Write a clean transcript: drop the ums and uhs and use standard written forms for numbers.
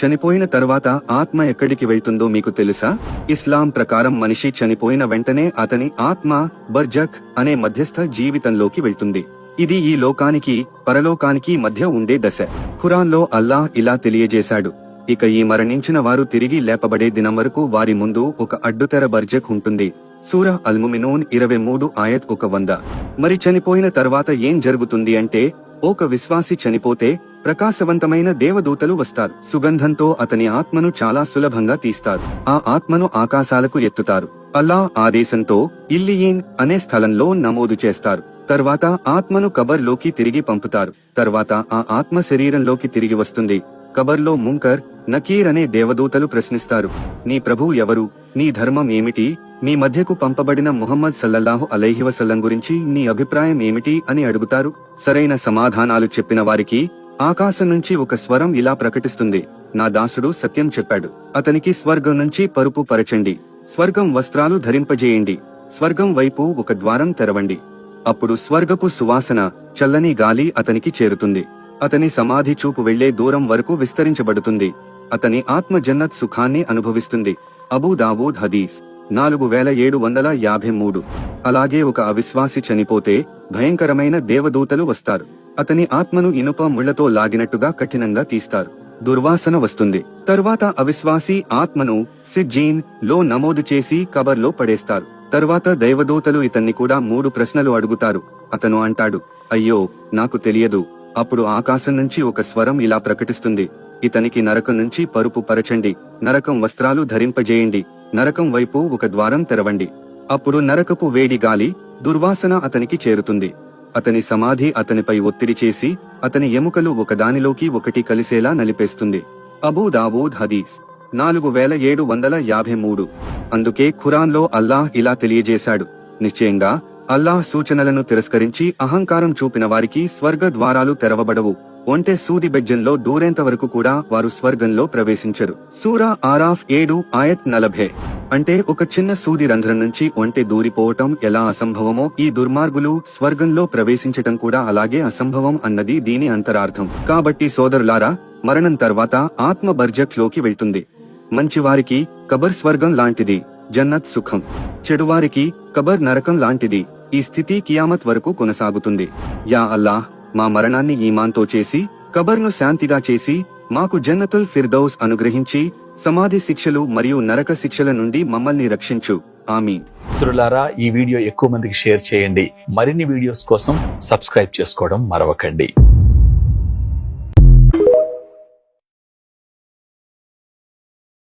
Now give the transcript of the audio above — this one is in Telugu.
చనిపోయిన తర్వాత ఆత్మ ఎక్కడికి వెళ్తుందో మీకు తెలుసా? ఇస్లాం ప్రకారం మనిషి చనిపోయిన వెంటనే అతని ఆత్మ బర్జక్ అనే మధ్యస్థ జీవితంలోకి వెళ్తుంది. ఇది ఈ లోకానికి పరలోకానికి మధ్య ఉండే దశ. ఖురాన్లో అల్లాహ్ ఇలా తెలియజేశాడు, ఇక ఈ మరణించిన వారు తిరిగి లేపబడే దినం వరకు వారి ముందు ఒక అడ్డుతెర బర్జక్ ఉంటుంది. సూరా అల్-ముమినూన్ 23:100. మరి చనిపోయిన తర్వాత ఏం జరుగుతుంది అంటే, ఒక విశ్వాసి చనిపోతే ప్రకాశవంతమైన దేవదూతలు వస్తారు. సుగంధంతో అతని ఆత్మను చాలా సులభంగా తీస్తారు. ఆ ఆత్మను ఆకాశాలకు ఎత్తుతారు. అల్లాహ్ ఆదేశంతో ఇల్లియీన్ అనే స్థలంలో నమోదు చేస్తారు. తర్వాత ఆత్మను కబర్లోకి తిరిగి పంపుతారు. తర్వాత ఆ ఆత్మ శరీరంలోకి తిరిగి వస్తుంది. కబర్లో ముంకర్, నకీర్ అనే దేవదూతలు ప్రశ్నిస్తారు, నీ ప్రభువు ఎవరు? నీ ధర్మం ఏమిటి? మీ మధ్యకు పంపబడిన ముహమ్మద్ సల్లల్లాహు అలైహి వసల్లం గురించి నీ అభిప్రాయం ఏమిటి అని అడుగుతారు. సరైన సమాధానాలు చెప్పిన వారికి ఆకాశం నుంచి ఒక స్వరం ఇలా ప్రకటిస్తుంది, నా దాసుడు సత్యం చెప్పాడు. అతనికి స్వర్గం నుంచి పరుపు పరచండి, స్వర్గం వస్త్రాలు ధరింపజేయండి, స్వర్గం వైపు ఒక ద్వారం తెరవండి. అప్పుడు స్వర్గపు సువాసన, చల్లని గాలి అతనికి చేరుతుంది. అతని సమాధి చూపు వెళ్లే దూరం వరకు విస్తరించబడుతుంది. అతని ఆత్మ జన్నత్ సుఖాన్ని అనుభవిస్తుంది. అబూ దావూద్ హదీస్ 4753. అలాగే ఒక అవిశ్వాసి చనిపోతే భయంకరమైన దేవదూతలు వస్తారు. అతని ఆత్మను ఇనుప ముళ్లతో లాగినట్టుగా కఠినంగా తీస్తారు. దుర్వాసన వస్తుంది. తరువాత అవిశ్వాసి ఆత్మను సిజ్జీన్ లో నమోదు చేసి కబర్లో పడేస్తారు. తరువాత దైవదూతలు ఇతన్ని కూడా 3 ప్రశ్నలు అడుగుతారు. అతను అంటాడు, అయ్యో నాకు తెలియదు. అప్పుడు ఆకాశం నుంచి ఒక స్వరం ఇలా ప్రకటిస్తుంది, ఇతనికి నరకం నుంచి పరుపు పరచండి, నరకం వస్త్రాలు ధరింపజేయండి, నరకం వైపు ఒక ద్వారం తెరవండి. అప్పుడు నరకపు వేడి గాలి, దుర్వాసన అతనికి చేరుతుంది. అతని సమాధి అతనిపై ఒత్తిడి చేసి అతని ఎముకలు ఒకదానిలోకి ఒకటి కలిసేలా నలిపేస్తుంది. అబూ దావూద్ హదీస్ 4753. అందుకే ఖురాన్లో అల్లాహ్ ఇలా తెలియజేశాడు, నిశ్చయంగా అల్లాహ్ సూచనలను తిరస్కరించి అహంకారం చూపిన వారికి స్వర్గ ద్వారాలు తెరవబడవు. ఒంటె సూది బెజ్జంలో దూరేంత వరకు కూడా వారు స్వర్గంలో ప్రవేశించరు. సూరా ఆరాఫ్ 7:40. అంటే ఒక చిన్న సూది రంధ్రం నుంచి ఒంటె దూరిపోవటం ఎలా అసంభవమో ఈ దుర్మార్గులు స్వర్గంలో ప్రవేశించటం కూడా అలాగే అసంభవం అన్నది దీని అంతరార్థం. కాబట్టి సోదరులారా, మరణం తర్వాత ఆత్మ బర్జక్ లోకి వెళ్తుంది. మంచివారికి కబర్ స్వర్గం లాంటిది, జన్నత్ సుఖం. చెడువారికి కబర్ నరకం లాంటిది. ఈ స్థితి కియామత్ వరకు కొనసాగుతుంది. యా అల్లాహ్, మా మరణాన్ని ఈమాన్తో చేసి కబర్ను శాంతిగా చేసి మాకు జన్నతుల్ ఫిర్దౌస్ అనుగ్రహించి సమాధి శిక్షలు మరియు నరక శిక్షల నుండి మమ్మల్ని రక్షించు. ఆమీన్. మిత్రులారా, ఈ వీడియో ఎక్కువ మందికి షేర్ చేయండి. మరిన్ని వీడియోస్ కోసం సబ్స్క్రైబ్ చేసుకోవడం మరవకండి.